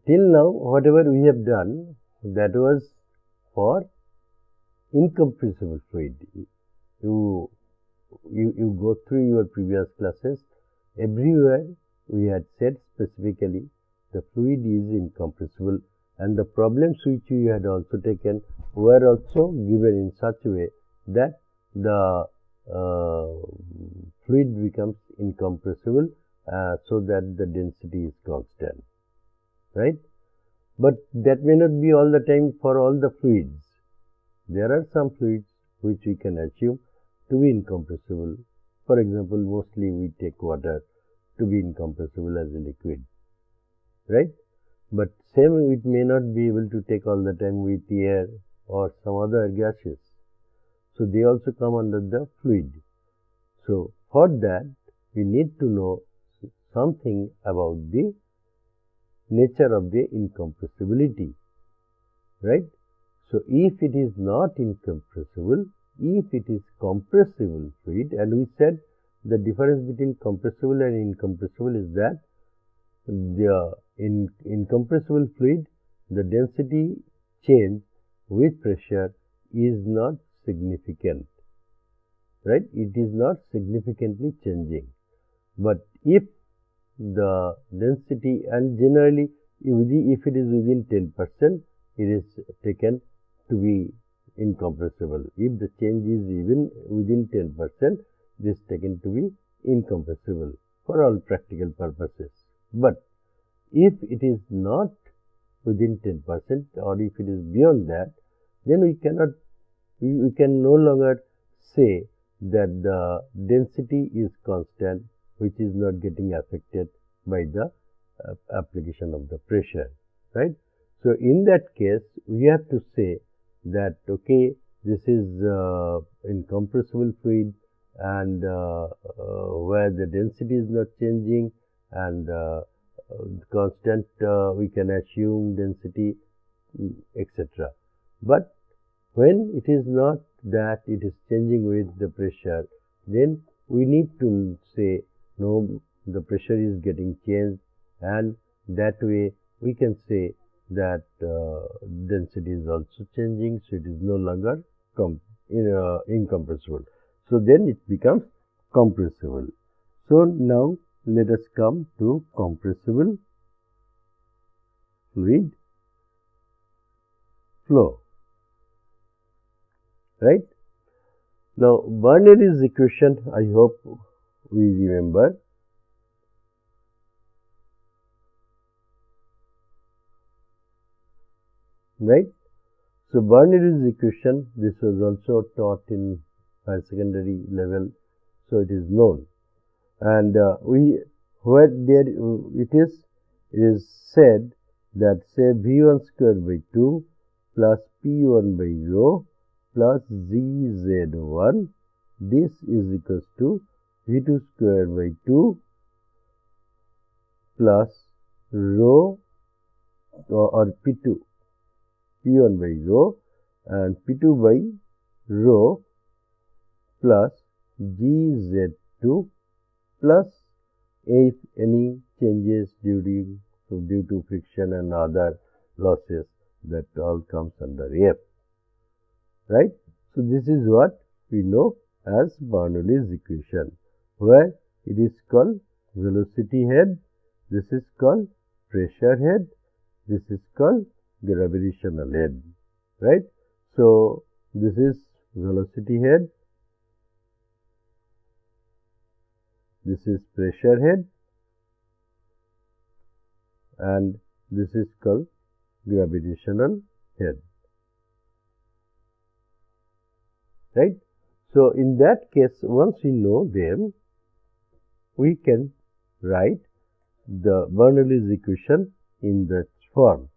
till now, whatever we have done, that was for incompressible fluid. You go through your previous classes. Everywhere we had said specifically the fluid is incompressible, and the problems which we had also taken were also given in such a way that the fluid becomes incompressible, so that the density is constant, right? But that may not be all the time for all the fluids. There are some fluids which we can assume to be incompressible. For example, mostly we take water to be incompressible as a liquid, right? But same it may not be able to take all the time with air or some other gases. So they also come under the fluid. So for that we need to know something about the nature of the incompressibility, right? So if it is not incompressible, if it is compressible fluid, and we said the difference between compressible and incompressible is that in incompressible fluid, the density change with pressure is not significant, right? It is not significantly changing. But if the density, and generally if it is within 10%, it is taken to be incompressible. If the change is even within 10%, it is taken to be incompressible for all practical purposes. But if it is not within 10% or if it is beyond that, then we can no longer say that the density is constant, which is not getting affected by the application of the pressure, right? So in that case, we have to say that okay, this is incompressible fluid, and where the density is not changing, and constant we can assume density, etc. But when it is not that it is changing with the pressure, then we need to say no, the pressure is getting changed, and that way we can say that density is also changing, so it is no longer incompressible. So then it becomes compressible. So now let us come to compressible fluid flow, right? Now Bernoulli's equation, I hope we remember. Right? So Bernoulli's equation, this was also taught in higher secondary level, so it is known. And where there it is said that say V1 square by 2 plus P1 by rho plus ZZ1, this is equals to V2 square by 2 plus rho or P2, P1 by rho and P2 by rho plus GZ2 plus if any changes due to friction and other losses, that all comes under F, right? So this is what we know as Bernoulli's equation, where it is called velocity head, this is called pressure head, this is called gravitational head, right? So this is velocity head, this is pressure head, and this is called gravitational head, right? So in that case, once we know them, we can write the Bernoulli's equation in that form.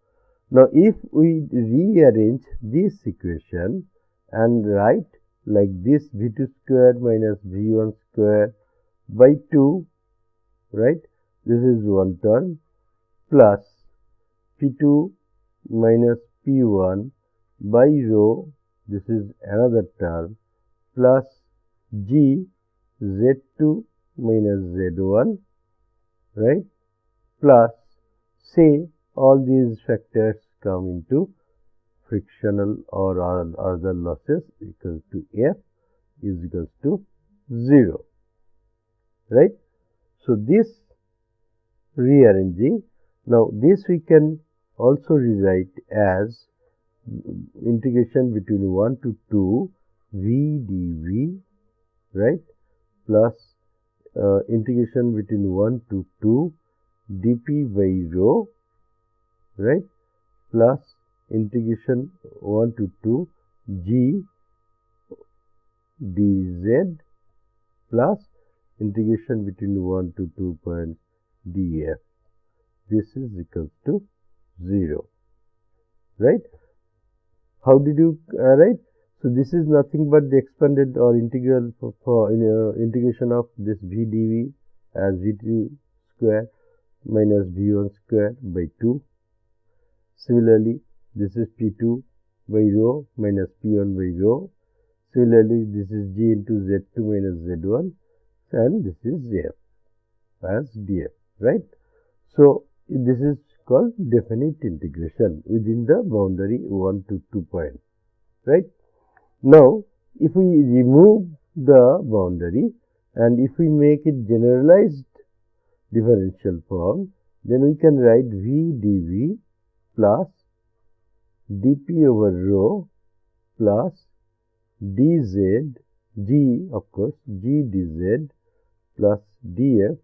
Now if we rearrange this equation and write like this, V2 square minus V1 square by 2, right? This is one term, plus P2 minus P1 by rho, this is another term, plus G Z2 minus Z1, right, plus say all these factors come into frictional or other losses equals to F is equals to 0, right. So, this rearranging, now this we can also rewrite as integration between 1 to 2 v dv, right, plus integration between 1 to 2 dp by rho, right, plus integration 1 to 2 g dz plus integration between 1 to 2 points df. This is equals to 0, right. How did you write? So, this is nothing but the expanded or integral for integration of this v dv as v2 square minus v1 square by 2. Similarly, this is p2 by rho minus p1 by rho. Similarly, this is g into z2 minus z1 and this is f as df, right. So, this is called definite integration within the boundary 1 to 2 point, right. Now, if we remove the boundary and if we make it generalized differential form, then we can write v dv plus dp over rho plus dz, g of course, g dz plus df,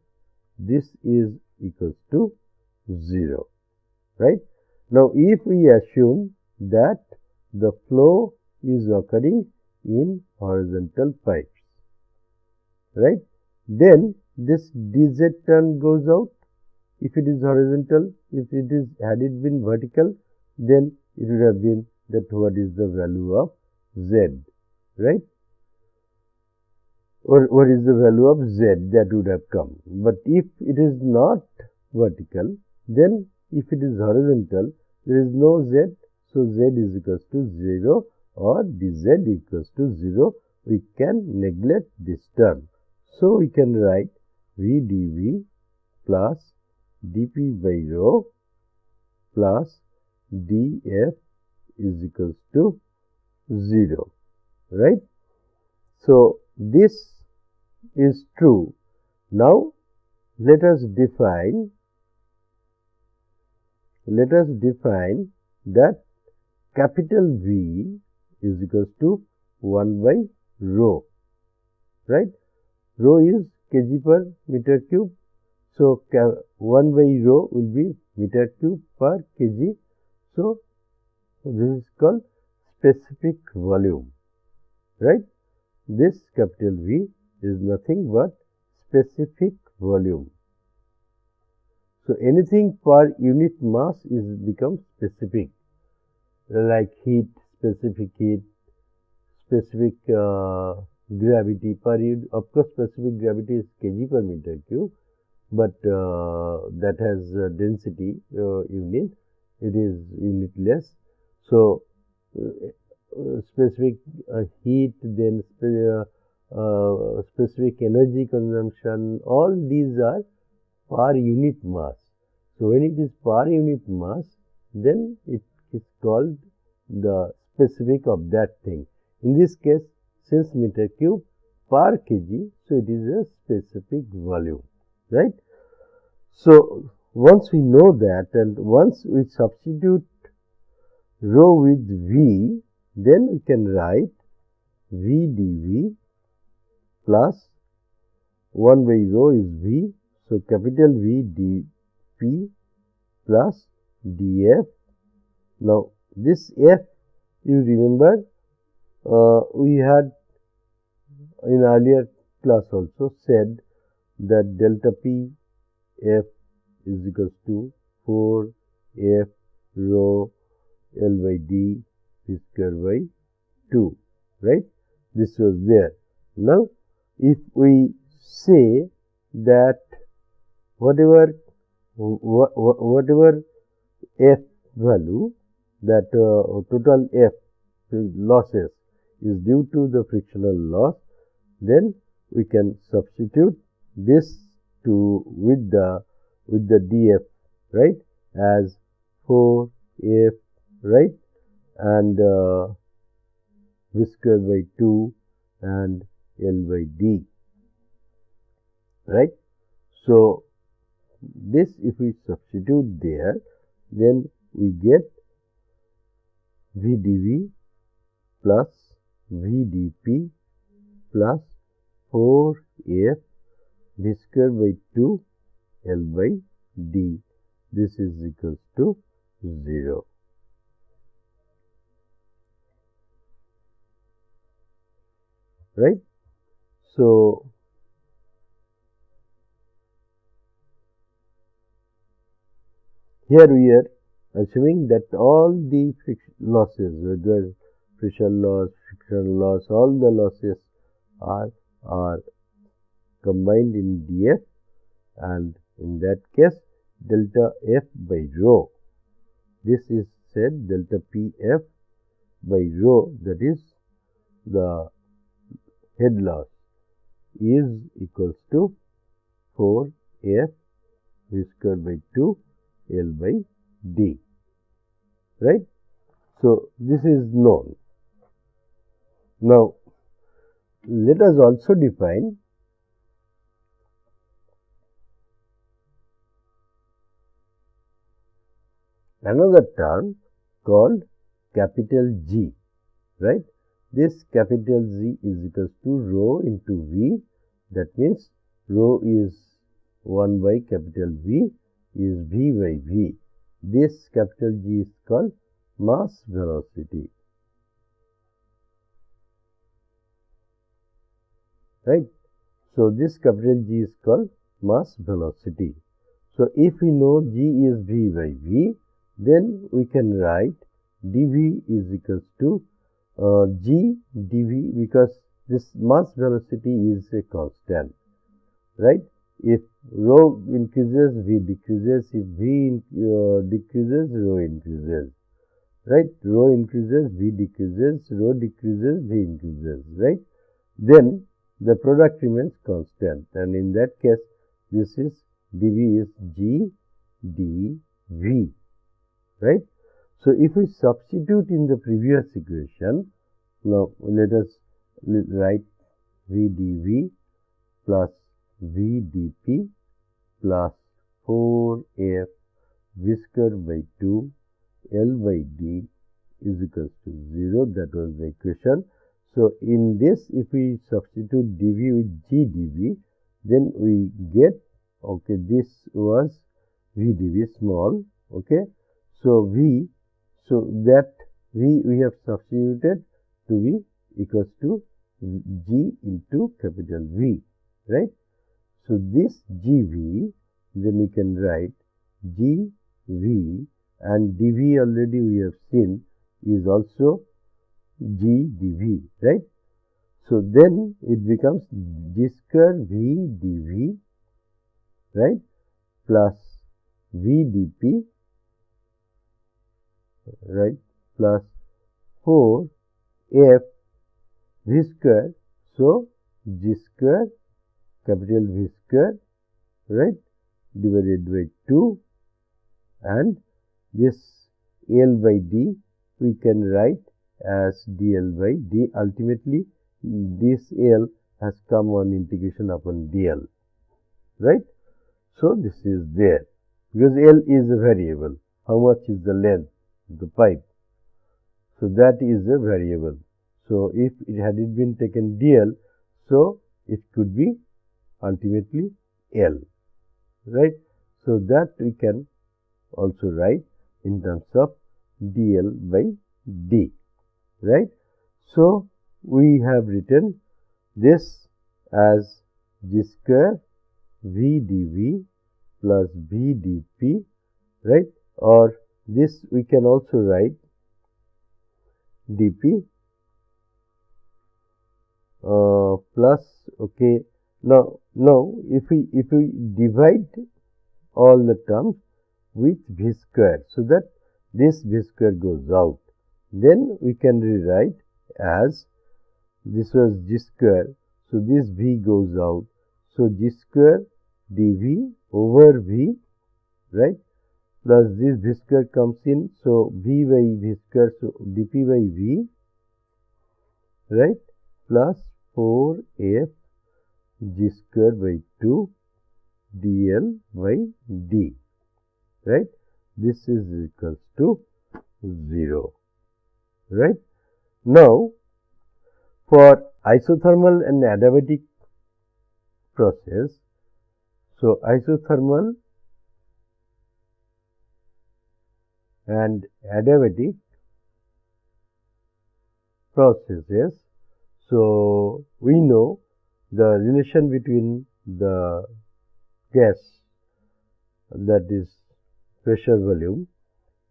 this is equals to 0, right. Now, if we assume that the flow is occurring in horizontal pipes, right, then this dz term goes out. If it is horizontal, if it is had it been vertical, then it would have been that what is the value of z, right, or what is the value of z that would have come. But if it is not vertical, then if it is horizontal, there is no z, so z is equals to 0 or dz equals to 0. We can neglect this term. So, we can write v dv plus dp by rho plus df is equals to 0, right. So, this is true. Now, let us define that capital V is equals to 1 by rho, right. Rho is kg per meter cube. So, 1 by rho will be meter cube per kg. So, this is called specific volume, right. This capital V is nothing but specific volume. So, anything per unit mass is becomes specific, like heat, specific gravity per unit. Of course, specific gravity is kg per meter cube, but that has density unit, it is unitless. So, specific heat, then specific energy consumption, all these are per unit mass. So, when it is per unit mass, then it is called the specific of that thing. In this case, since meter cube per kg, so it is a specific volume, right. So, once we know that and once we substitute rho with V, then we can write V dV plus 1 by rho is V. So, capital V dP plus dF. Now, this F, you remember, we had in earlier class also said that delta P F is equals to 4 F rho L by D P square by 2, right. This was there. Now, if we say that whatever F value, that total F losses is due to the frictional loss, then we can substitute this with the dF, right, as 4f, right, and v square by 2 and L by D, right. So this if we substitute there, then we get V dV plus V dP plus 4f v square by 2 L by D. This is equals to 0. Right? So, here we are assuming that all the losses, whether friction loss, friction loss, all the losses are combined in dF, and in that case delta F by rho. This is said delta PF by rho, that is the head loss, is equals to 4F v square by 2 L by D, right. So, this is known. Now, let us also define another term called capital G, right. This capital G is equals to rho into V. That means rho is 1 by capital V is V by V. This capital G is called mass velocity, right. So, this capital G is called mass velocity. So, if we know G is V by V, then we can write dV is equals to G dV, because this mass velocity is a constant, right. If rho increases, V decreases. If V decreases, rho increases, right. Rho increases, V decreases, rho decreases, V increases, right. Then the product remains constant, and in that case this is dV is G dV, right. So, if we substitute in the previous equation, now let us write V dV plus V dP plus 4F v square by 2 L by D is equals to 0. That was the equation. So, in this if we substitute dV with G dV, then we get, okay, this was V dV small, okay. So, V, so that V we have substituted to be equals to G into capital V, right. So, this GV, then we can write GV, and dV already we have seen is also G dV, right. So, then it becomes G square V dV, right, plus V dP, right, plus 4 F V square. So, G square capital V square, right, divided by 2, and this L by D we can write as dl by d. Ultimately, this L has come on integration upon dl, right. So, this is there, because L is a variable. How much is the length of the pipe? So, that is a variable. So, if it had been taken dl, so it could be ultimately L, right. So, that we can also write in terms of dl by d, right. So, we have written this as G square V dV plus B dP, right, or this we can also write dP plus, okay. Now if we divide all the terms with V square, so that this V square goes out, then we can rewrite as this was G square. So, this V goes out. So, G square dV over V, right, plus this v square comes in, so v by v square, so dp by v, right, plus 4f g square by 2 dl by d, right. This is equals to 0, right. Now, for isothermal and adiabatic process, so isothermal and adiabatic processes, so we know the relation between the gas, that is pressure volume.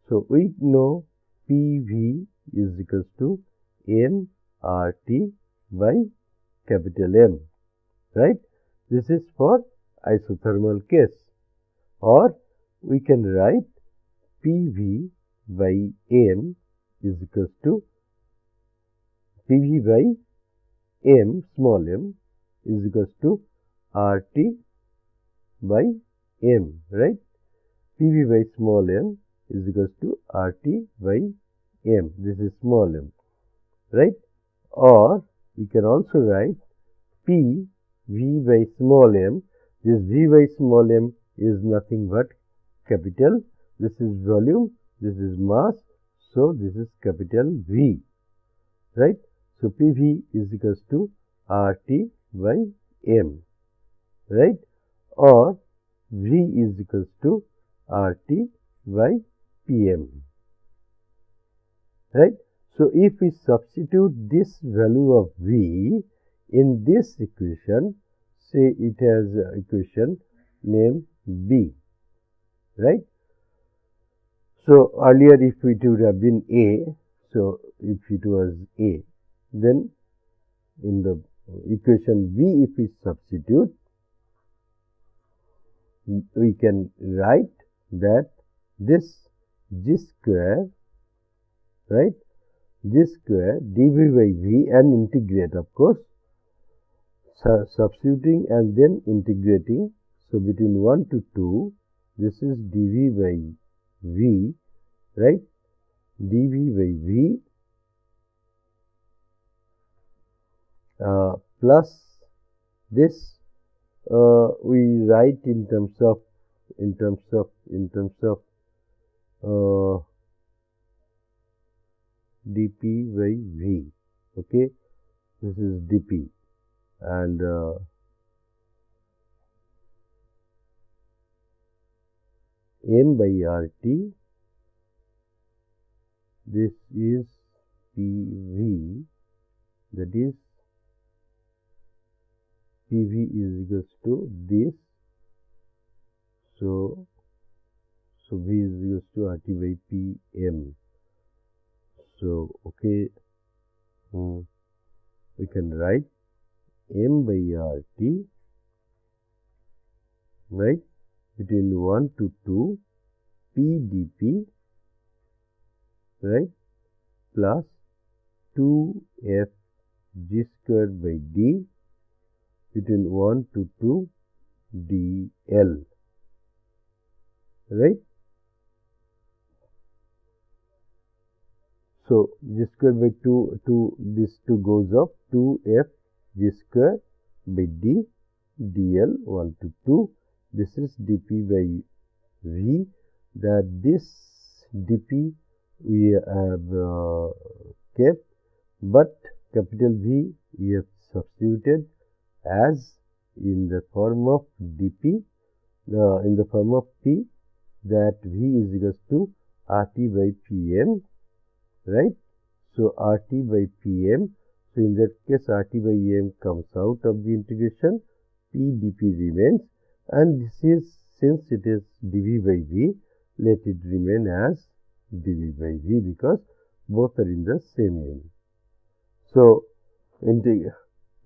So we know PV is equals to mRT by capital M, right. This is for isothermal case, or we can write PV by M is equals to PV by M, small m, is equals to RT by M, right. PV by small m is equals to RT by M. This is small m, right. Or we can also write P V by small m. This V by small m is nothing but capital. This is volume, this is mass, so this is capital V, right. So PV is equals to RT by M, right. Or V is equals to RT by PM, right. So if we substitute this value of V in this equation, say it has equation named B, right. So earlier if it would have been A, so if it was A, then in the equation B, if we substitute, we can write that this G square, right, G square dV by V, and integrate, of course, substituting and then integrating. So between 1 to 2, this is dV by V, right, dV by V plus this we write in terms of dP by V, okay. This is dP, and M by RT, this is PV, that is PV is equals to this, so V is equals to RT by PM. So okay, we can write M by RT, right, between 1 to 2 PdP, right, plus 2f G square by D between 1 to 2 dl, right. So G square by 2, this 2 goes off, 2f G square by D dl 1 to 2. This is dP by V, that this dP we have kept, but capital V we have substituted as in the form of dP, in the form of P, that V is equals to RT by PM, right. So RT by PM, so in that case RT by M comes out of the integration, P dP remains, and this is, since it is dV by V, let it remain as dV by V, because both are in the same unit. So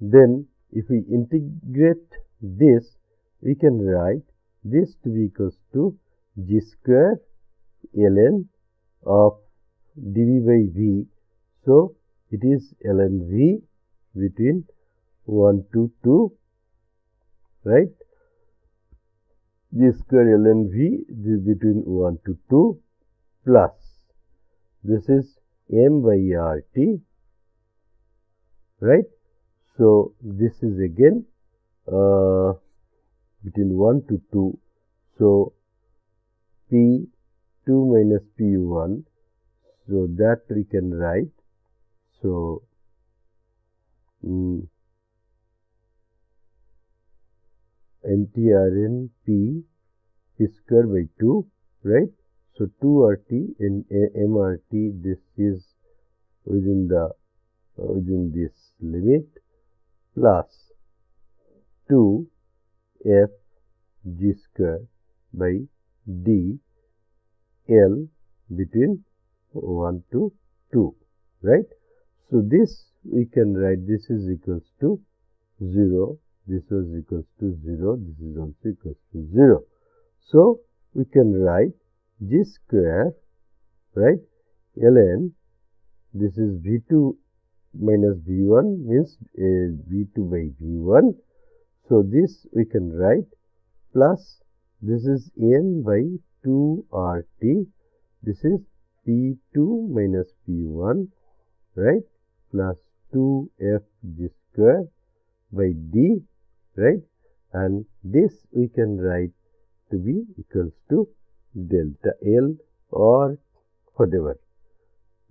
then if we integrate this, we can write this to be equals to G square ln of dV by V. So it is ln V between 1 to 2, right. G square ln V, this is between 1 to 2 plus this is m by RT, right. So, this is again between 1 to 2. So, P2 minus P1, so that we can write. So, MTRN P square by 2, right. So, 2RT and MRT, this is within this limit, plus 2 F G square by D L between 1 to 2, right. So, this we can write, this is equals to 0, this was equals to 0, this is also equals to 0. So, we can write G square, right, ln, this is V2 minus V1 means V2 by V1. So, this we can write plus this is n by 2RT, this is P2 minus P1, right, plus 2FG square by D, right, and this we can write to be equals to delta L or whatever,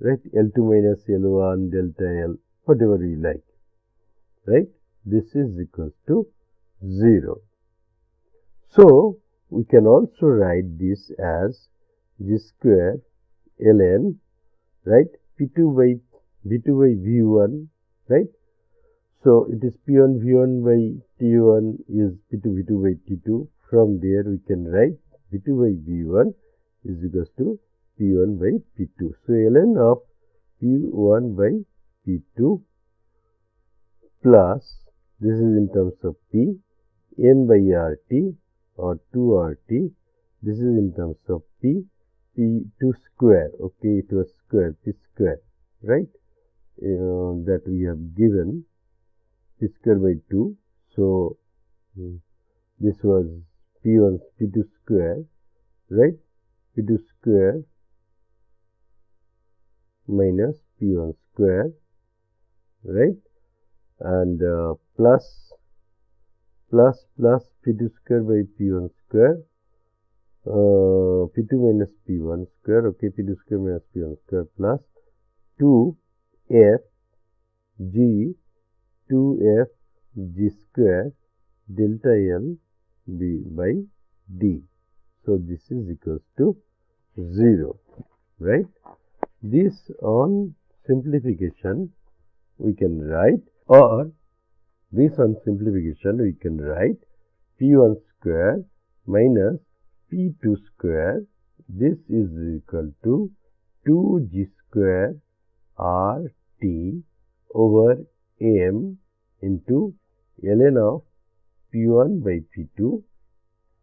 right, L2 minus L1, delta L, whatever we like, right. This is equals to 0. So, we can also write this as G square ln, right, P2 by V1, right. So, it is P1 V1 by T1 is P2 V2 by T2. From there, we can write V2 by V1 is equals to P1 by P2. So, ln of P1 by P2 plus this is in terms of P, m by RT or 2RT, this is in terms of P, P2 square, okay, it was square, P square, right, that we have given P square by 2. So, this was P1, P2 square, right, P2 square minus P1 square, right, and plus P2 square by P1 square, P2 minus P1 square, okay, P2 square minus P1 square plus 2F G, 2F G square delta L B by D. So, this is equals to 0, right. This on simplification we can write, or this on simplification we can write P1 square minus P2 square, this is equal to 2G square RT over M into ln of P1 by P2,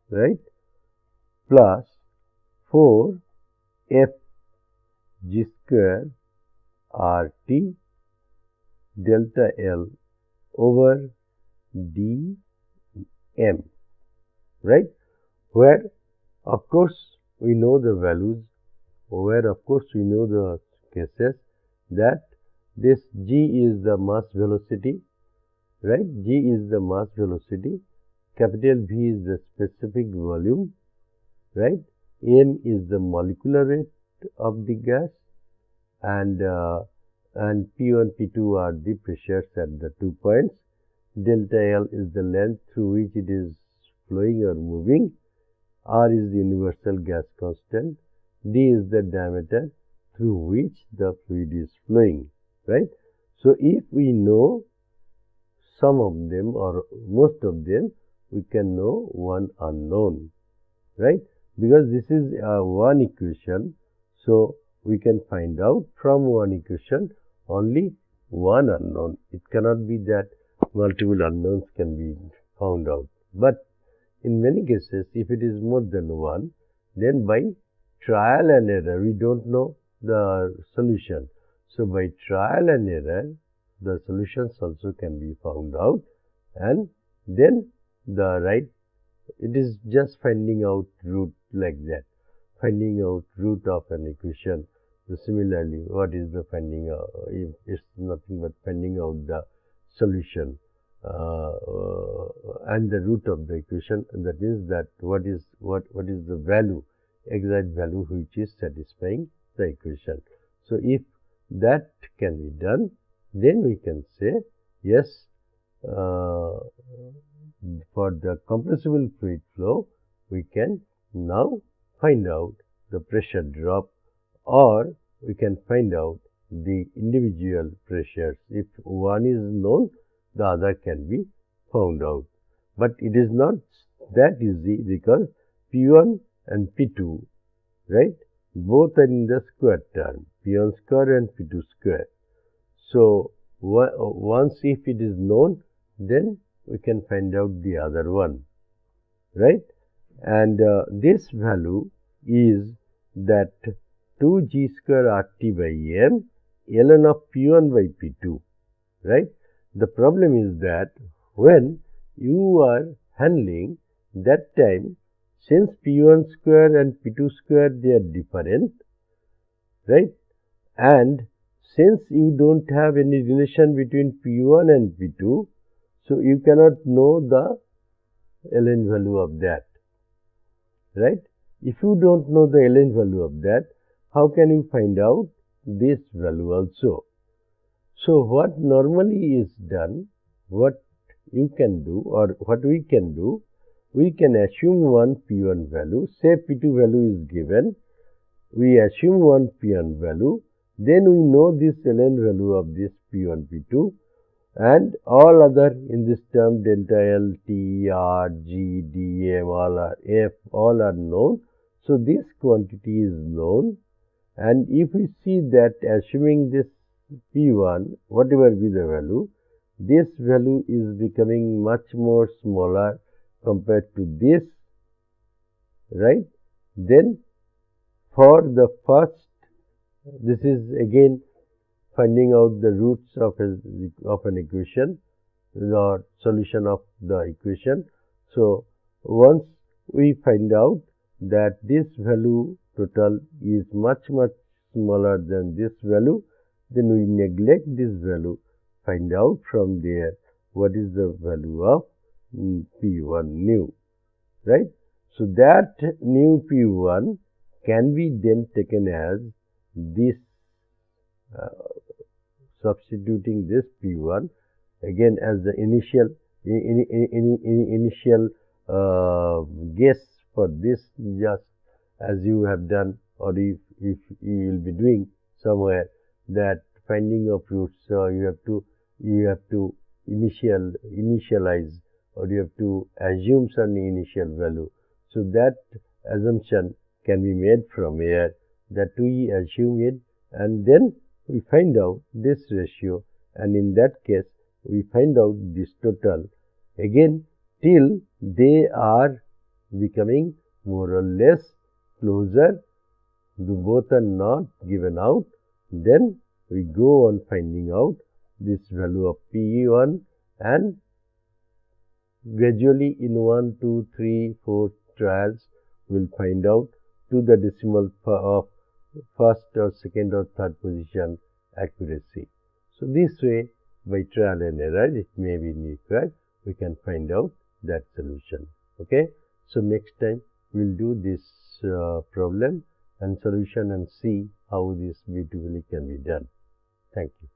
right, plus 4 F G square RT delta L over D M, right, where of course we know the values, where of course we know the cases, that this G is the mass velocity, right, G is the mass velocity, capital V is the specific volume, right, M is the molecular weight of the gas, and P1, P2 are the pressures at the 2 points. Delta L is the length through which it is flowing or moving. R is the universal gas constant. D is the diameter through which the fluid is flowing, right. So, if we know some of them or most of them, we can know one unknown, right, because this is one equation. So, we can find out from one equation only one unknown. It cannot be that multiple unknowns can be found out, but in many cases if it is more than one, then by trial and error we don't know the solution. So, by trial and error the solutions also can be found out, and then the right it is just finding out root like that, finding out root of an equation. So similarly, what is the finding out? It's nothing but finding out the solution and the root of the equation. That means that what is the value, exact value which is satisfying the equation. So if that can be done, then we can say yes, for the compressible fluid flow, we can now find out the pressure drop, or we can find out the individual pressures. If one is known, the other can be found out. But it is not that easy, because P1 and P2, right, both are in the square term, P1 square and P2 square. So once if it is known, then we can find out the other one, right? And this value is that 2g square RT by m ln of P1 by P2, right? The problem is that when you are handling that time, since P1 square and P2 square, they are different, right? And since you don't have any relation between P1 and P2, so you cannot know the ln value of that, right? If you don't know the ln value of that, how can you find out this value also? So what normally is done, what you can do or what we can do, we can assume one P1 value, say P2 value is given, we assume one P1 value, then we know this ln value of this P1, P2, and all other in this term delta L, T, R, G, D, M, all are F, all are known. So this quantity is known, and if we see that assuming this P1, whatever be the value, this value is becoming much more smaller compared to this, right? Then for the first, this is again finding out the roots of an equation, the solution of the equation. So once we find out that this value total is much smaller than this value, then we neglect this value, find out from there what is the value of P1 new, right? So that new P1 can be then taken as this, substituting this P1 again as the initial guess for this, just as you have done, or if you will be doing somewhere, that finding of roots, you have to initialize, or you have to assume some initial value. So that assumption can be made from here, that we assume it, and then we find out this ratio, and in that case we find out this total again till they are becoming more or less closer, both are not given out. Then we go on finding out this value of P1, and gradually in 1, 2, 3, 4 trials we will find out to the decimal of first or second or third position accuracy. So this way, by trial and error, it may be required, we can find out that solution. Okay. So next time we will do this problem and solution and see how this beautifully can be done. Thank you.